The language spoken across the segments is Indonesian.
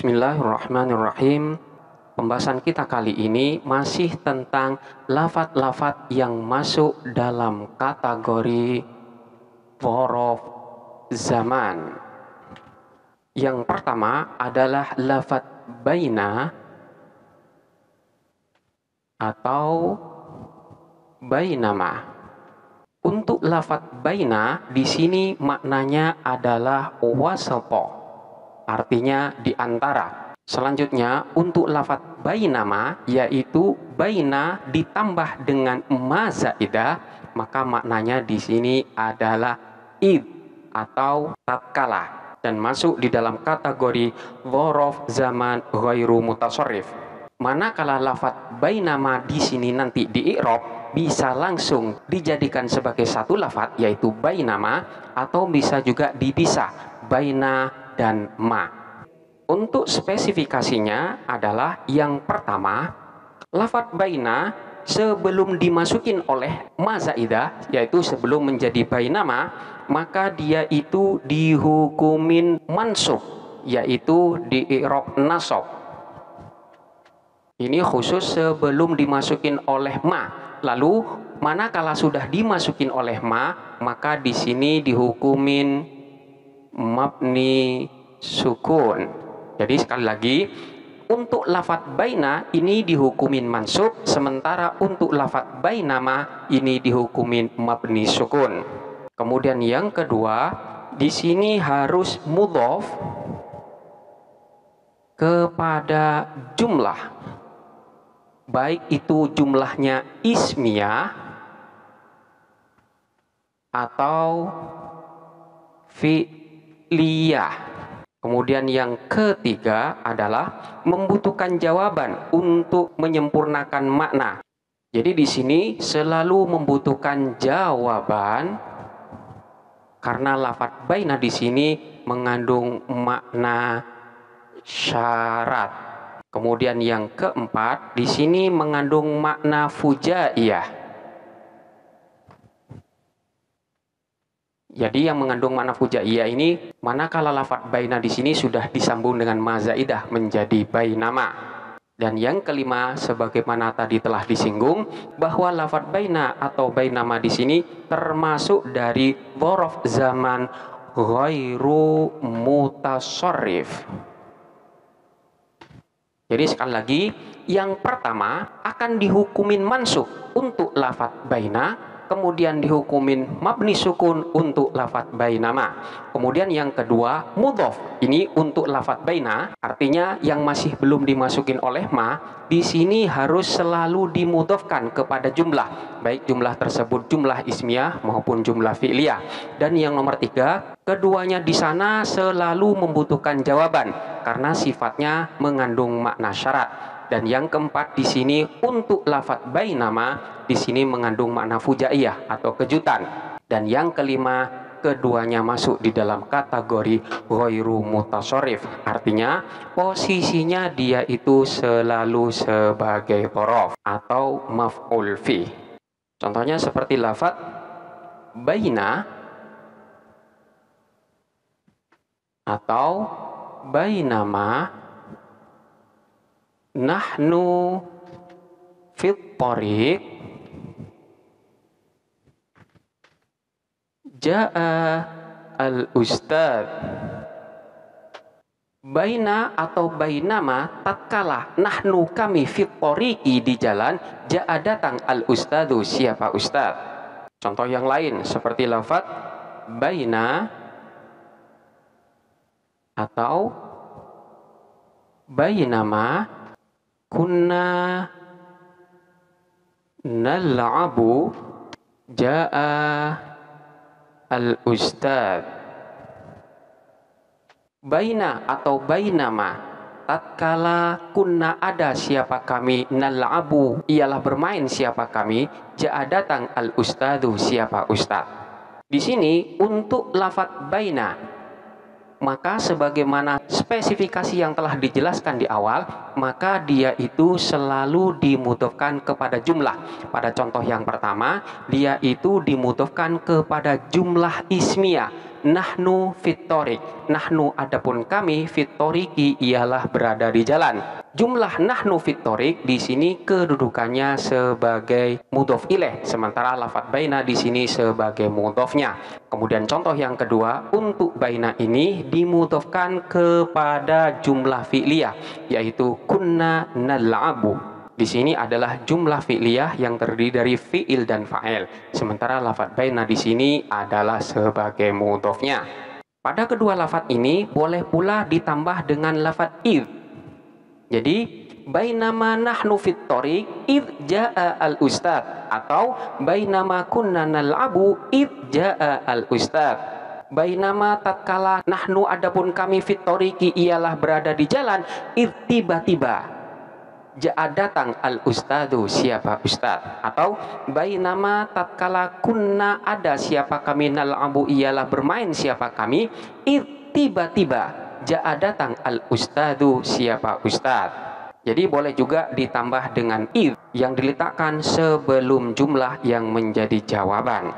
Bismillahirrahmanirrahim. Pembahasan kita kali ini masih tentang lafadz-lafadz yang masuk dalam kategori dzaraf zaman. Yang pertama adalah lafadz baina atau bainama. Untuk lafadz baina di sini maknanya adalah wasata. Artinya di antara. Selanjutnya untuk lafadz bainama yaitu baina ditambah dengan ma zaidah, maka maknanya di sini adalah id atau tatkala dan masuk di dalam kategori dzaraf zaman ghairu mutasharrif. Manakala lafadz bainama di sini nanti di i'rab bisa langsung dijadikan sebagai satu lafadz yaitu bainama atau bisa juga dipisah baina dan ma. Untuk spesifikasinya adalah yang pertama, lafadz baina sebelum dimasukin oleh ma zaidah yaitu sebelum menjadi bainama, maka dia itu dihukumin mansub yaitu di i'rab nasab. Ini khusus sebelum dimasukin oleh ma. Lalu manakala sudah dimasukin oleh ma, maka di sini dihukumin mabni sukun. Jadi sekali lagi, untuk lafadz baina ini dihukumin mansub, sementara untuk lafadz bainama ini dihukumin mabni sukun. Kemudian yang kedua, di sini harus mudhof kepada jumlah, baik itu jumlahnya ismiyah atau fi'liyah. Kemudian yang ketiga adalah membutuhkan jawaban untuk menyempurnakan makna. Jadi di sini selalu membutuhkan jawaban karena lafadz baina di sini mengandung makna syarat. Kemudian yang keempat di sini mengandung makna fujaiyah. Jadi yang mengandung makna fujaiyah ini manakala lafadz baina di sini sudah disambung dengan ma zaidah menjadi bainama. Dan yang kelima sebagaimana tadi telah disinggung bahwa lafadz baina atau bainama di sini termasuk dari dzaraf zaman ghairu mutasharrif. Jadi sekali lagi, yang pertama akan dihukumin mansub untuk lafadz baina, kemudian dihukumin mabni sukun untuk lafadz bainama. Kemudian yang kedua mudhof. Ini untuk lafadz baina, artinya yang masih belum dimasukin oleh ma, di sini harus selalu dimudhofkan kepada jumlah, baik jumlah tersebut jumlah ismiyah maupun jumlah fi'liyah. Dan yang nomor tiga, keduanya di sana selalu membutuhkan jawaban karena sifatnya mengandung makna syarat. Dan yang keempat di sini untuk lafadz bainama di sini mengandung makna fujaiyah atau kejutan. Dan yang kelima keduanya masuk di dalam kategori ghairu mutasharrif. Artinya posisinya dia itu selalu sebagai dzaraf atau maf'ul fi. Contohnya seperti lafadz baina atau bainama nahnu fit thariq jaa al-ustad. Baina atau bainama tatkala nahnu kami fit thariqi di jalan, jaa datang al-ustadu siapa ustad. Contoh yang lain seperti lafadz baina atau bainama kunna nal'abu jaa al-ustad. Baina atau bainama tatkala kunna ada siapa kami, nal'abu ialah bermain siapa kami, jaa datang al-ustadu siapa ustad. Di sini untuk lafadz baina, maka sebagaimana spesifikasi yang telah dijelaskan di awal, maka dia itu selalu dimudhofkan kepada jumlah. Pada contoh yang pertama, dia itu dimudhofkan kepada jumlah ismiyah, nahnu fitorik. Nahnu adapun kami fitoriki ialah berada di jalan. Jumlah nahnu fitorik di sini kedudukannya sebagai mudhof ilaih, sementara lafadz baina di sini sebagai mudhofnya. Kemudian contoh yang kedua, untuk baina ini dimudhofkan kepada jumlah fi'liyah, yaitu kunna nal'abu. Di sini adalah jumlah fi'liyah yang terdiri dari fi'il dan fa'il, sementara lafadz baina di sini adalah sebagai mudhofnya. Pada kedua lafadz ini boleh pula ditambah dengan lafadz id. Jadi bainama nahnu fit thoriq id jaa al ustad, atau bainama kunna nal'abu id jaa al ustad. Bainama tatkala nahnu adapun kami fit thoriqi ialah berada di jalan, id tiba-tiba jaa datang al ustadu siapa ustad, atau bainama tatkala kunna ada siapa kami nal'abu ialah bermain siapa kami, id tiba-tiba jaa datang al ustadu siapa ustad. Jadi boleh juga ditambah dengan id yang diletakkan sebelum jumlah yang menjadi jawaban.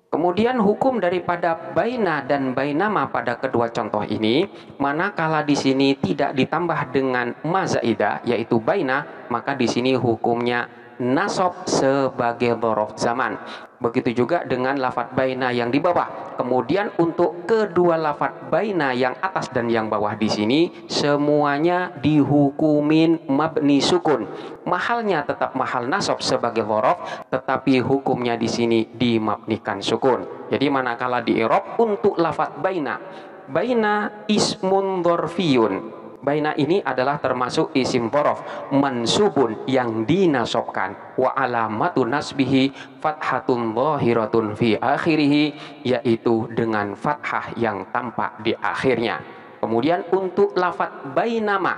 Kemudian hukum daripada baina dan bainama pada kedua contoh ini, manakala di sini tidak ditambah dengan ma zaidah yaitu baina, maka di sini hukumnya nasab sebagai dzaraf zaman. Begitu juga dengan lafadz baina yang di bawah. Kemudian untuk kedua lafadz baina yang atas dan yang bawah di sini semuanya dihukumin mabni sukun. Mahalnya tetap mahal nasab sebagai dzaraf, tetapi hukumnya di sini dimabnikan sukun. Jadi manakala di i'rab untuk lafadz baina, baina ismun dzarfiyun. Baina ini adalah termasuk isim dzaraf mansubun yang dinasobkan, wa alamatu nasbihi fathatun dhahiratun fi akhirih, yaitu dengan fathah yang tampak di akhirnya. Kemudian untuk lafadz bainama,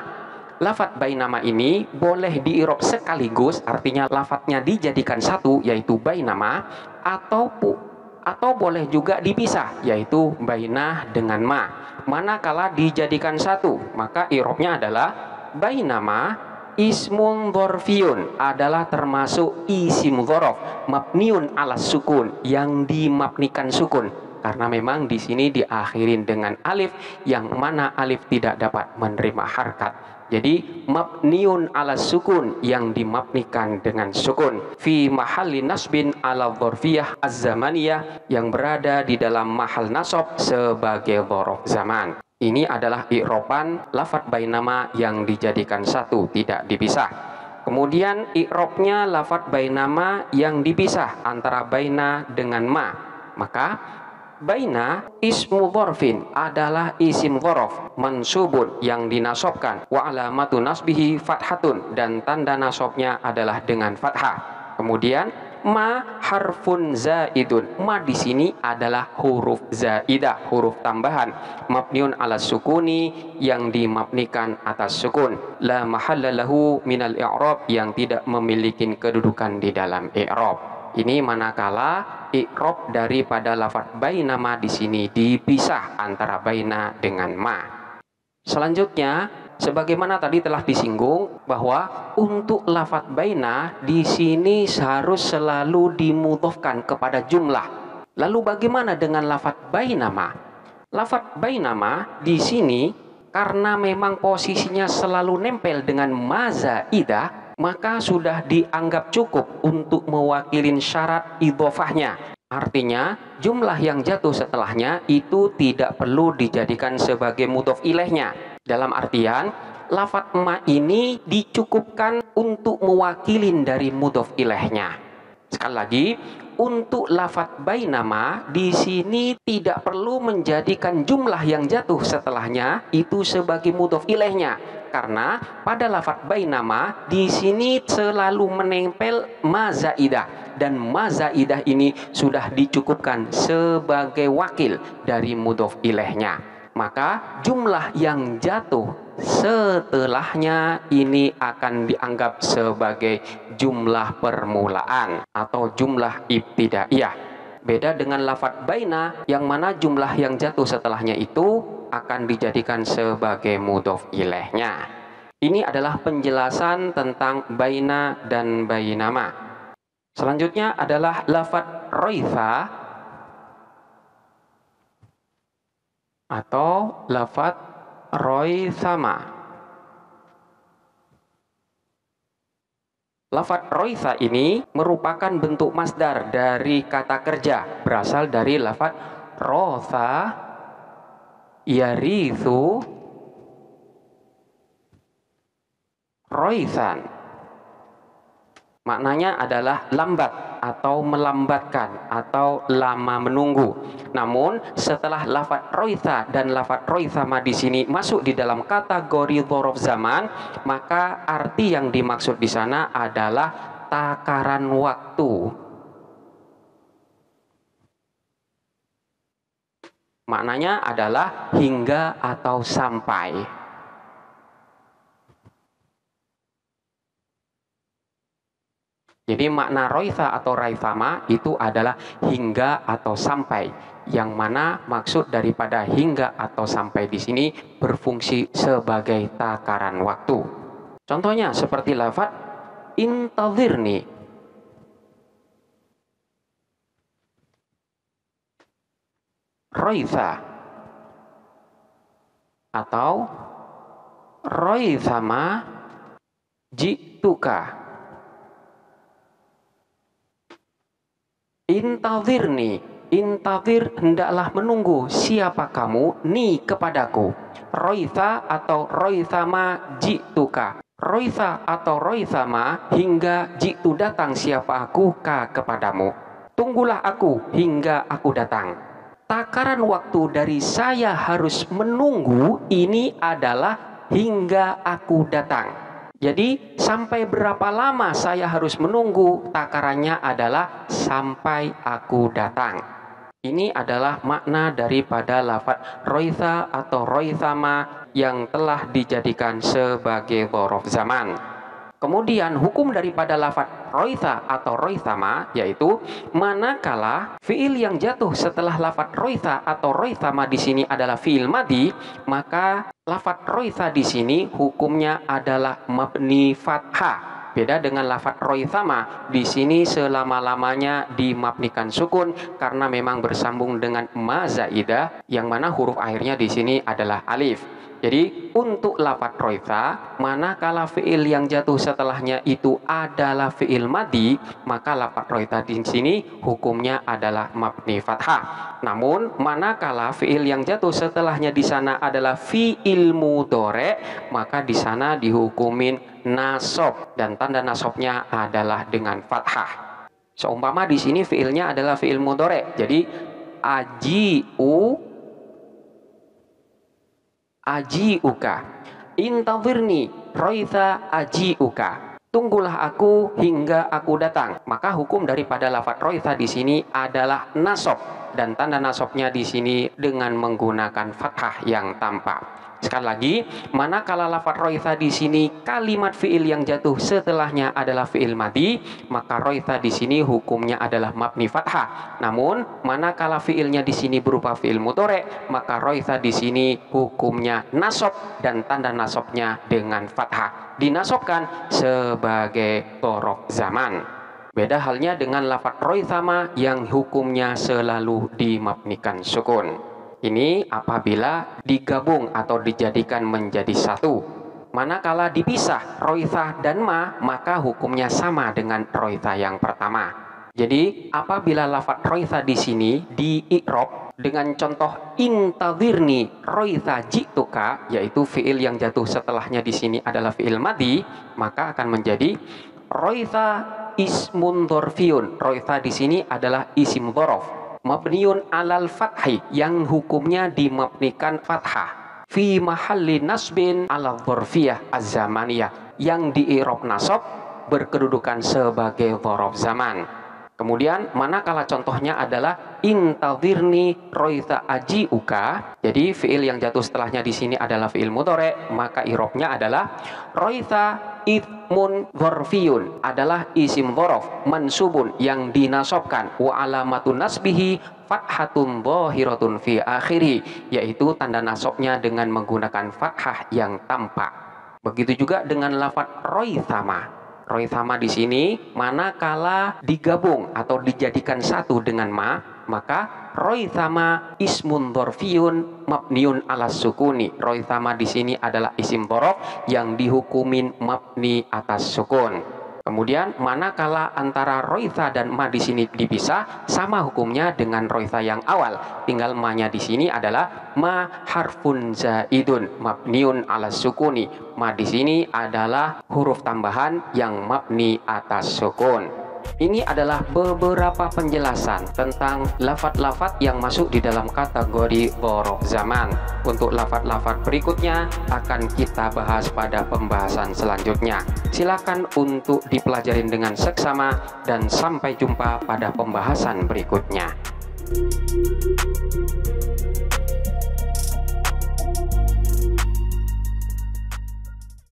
lafadz bainama ini boleh di-i'rab sekaligus, artinya lafadznya dijadikan satu yaitu bainama, atau boleh juga dipisah yaitu bainah dengan ma. Manakala dijadikan satu, maka i'rabnya adalah bainama ismun dzarfiyun, adalah termasuk isim dzaraf mabniun ala sukun yang dimabnikan sukun, karena memang di sini diakhirin dengan alif yang mana alif tidak dapat menerima harkat. Jadi mabniun ala sukun yang dimabnikan dengan sukun fi mahalli nasbin ala dzarfiyah az-zamaniyah yang berada di dalam mahal nasab sebagai dzaraf zaman. Ini adalah i'roban lafadz bainama yang dijadikan satu, tidak dipisah. Kemudian i'robnya lafadz bainama yang dipisah antara baina dengan ma, maka baina ismu dzarfin adalah isim dzaraf mansubun yang dinasobkan, wa alamatu nasbihi fathatun, dan tanda nasobnya adalah dengan fathah. Kemudian ma harfun zaidun, ma di sini adalah huruf zaidah, huruf tambahan mabniun ala sukuni yang dimabnikan atas sukun, la mahalla lahu minal i'rab yang tidak memiliki kedudukan di dalam i'rab. Ini manakala i'rab daripada lafadz bainama di sini dipisah antara baina dengan ma. Selanjutnya, sebagaimana tadi telah disinggung bahwa untuk lafadz baina di sini harus selalu dimudhofkan kepada jumlah. Lalu bagaimana dengan lafadz bainama? Lafadz bainama di sini karena memang posisinya selalu nempel dengan ma zaidah, maka sudah dianggap cukup untuk mewakilin syarat idhofahnya. Artinya jumlah yang jatuh setelahnya itu tidak perlu dijadikan sebagai mudhof ilaihnya. Dalam artian lafadz ma ini dicukupkan untuk mewakilin dari mudhof ilaihnya. Sekali lagi, untuk lafadz bainama di sini tidak perlu menjadikan jumlah yang jatuh setelahnya itu sebagai mudhof ilaihnya, karena pada lafadz bainama di sini selalu menempel ma zaidah, dan ma zaidah ini sudah dicukupkan sebagai wakil dari mudhof ilaihnya. Maka jumlah yang jatuh setelahnya ini akan dianggap sebagai jumlah permulaan atau jumlah ibtidaiyah. Beda dengan lafadz baina yang mana jumlah yang jatuh setelahnya itu akan dijadikan sebagai mudhof ilaihnya. Ini adalah penjelasan tentang baina dan bainama. Selanjutnya adalah lafadz raitha. atau lafat roithama. Lafat roitha ini merupakan bentuk masdar dari kata kerja, berasal dari lafat rotha yarithu roithan. Maknanya adalah lambat atau melambatkan atau lama menunggu. Namun setelah lafaz roitha dan lafaz roithama di sini masuk di dalam kategori dzaraf zaman, maka arti yang dimaksud di sana adalah takaran waktu. Maknanya adalah hingga atau sampai. Jadi makna roitha atau raithama itu adalah hingga atau sampai, yang mana maksud daripada hingga atau sampai di sini berfungsi sebagai takaran waktu. Contohnya seperti lafaz intadhirni. Roitha atau roithama jituka. Intadhirni, intadhir hendaklah menunggu, siapa kamu, ni kepadaku. Roitha atau roithama jituka. Roitha atau roithama hingga jitu datang siapa aku ka kepadamu. Tunggulah aku hingga aku datang. Takaran waktu dari saya harus menunggu ini adalah hingga aku datang. Jadi sampai berapa lama saya harus menunggu, takarannya adalah sampai aku datang. Ini adalah makna daripada lafaz roitha atau roithama yang telah dijadikan sebagai dzaraf zaman. Kemudian hukum daripada lafaz roitha atau roithama yaitu manakala fiil yang jatuh setelah lafaz roitha atau roithama di sini adalah fiil madhi, maka lafaz roitha di sini hukumnya adalah mabni fathah. Beda dengan lafaz roithama, di sini selama-lamanya dimabnikan sukun karena memang bersambung dengan ma zaidah yang mana huruf akhirnya di sini adalah alif. Jadi untuk lafaz roitha, manakala fiil yang jatuh setelahnya itu adalah fiil madhi, maka lafaz roitha di sini hukumnya adalah mabni fathah. Namun manakala fiil yang jatuh setelahnya di sana adalah fiil mudhari, maka di sana dihukumin nasab dan tanda nasabnya adalah dengan fathah. Seumpama di sini fiilnya adalah fiil mudhari. Jadi aji'uka, intadhirni roitha aji'uka, tunggulah aku hingga aku datang. Maka hukum daripada lafaz roitha di sini adalah nasab dan tanda nasabnya di sini dengan menggunakan fathah yang tampak. Sekali lagi, manakala lafaz roitha di sini kalimat fiil yang jatuh setelahnya adalah fiil madhi, maka roitha di sini hukumnya adalah mabni fathah. Namun manakala fiilnya di sini berupa fiil mudhari, maka roitha di sini hukumnya nasab dan tanda nasabnya dengan fathah. Dinasobkan sebagai dzaraf zaman. Beda halnya dengan lafaz roithama yang hukumnya selalu dimabnikan sukun. Ini apabila digabung atau dijadikan menjadi satu. Manakala dipisah roitha dan ma, maka hukumnya sama dengan roitha yang pertama. Jadi apabila lafaz roitha di sini di i'rab dengan contoh intadhirni roitha jituka, yaitu fiil yang jatuh setelahnya di sini adalah fiil madhi, maka akan menjadi roitha ismun dzarfiyun. Roitha di sini adalah isim dzaraf mabniun alal fathi yang hukumnya dimabnikan fathah fi mahalli nasbin ala dzarfiyah az-zamaniyah yang di i'rab nasab berkedudukan sebagai dzaraf zaman. Kemudian manakala contohnya adalah intadhirni roitha aji'uka, jadi fiil yang jatuh setelahnya di sini adalah fiil mudhari, maka i'rabnya adalah roitha ismun dzarfiyun, adalah isim dzaraf mansubun yang dinasobkan, wa alamatun nasbihi fathatun dhahiratun fi akhiri, yaitu tanda nasabnya dengan menggunakan fathah yang tampak. Begitu juga dengan lafaz roithama. Roithama di sini manakala digabung atau dijadikan satu dengan ma, maka roithama ismun dorfiyun mabniun ala sukuni. Roithama di sini adalah isim dhorof yang dihukumin mabni atas sukun. Kemudian manakala antara roitha dan ma di sini dipisah, sama hukumnya dengan roitha yang awal. Tinggal ma-nya di sini adalah ma harfun zaidun mabniun ala sukuni. Ma di sini adalah huruf tambahan yang mabni atas sukun. Ini adalah beberapa penjelasan tentang lafadz-lafadz yang masuk di dalam kategori dhorof zaman. Untuk lafadz-lafadz berikutnya akan kita bahas pada pembahasan selanjutnya. Silakan untuk dipelajarin dengan seksama dan sampai jumpa pada pembahasan berikutnya.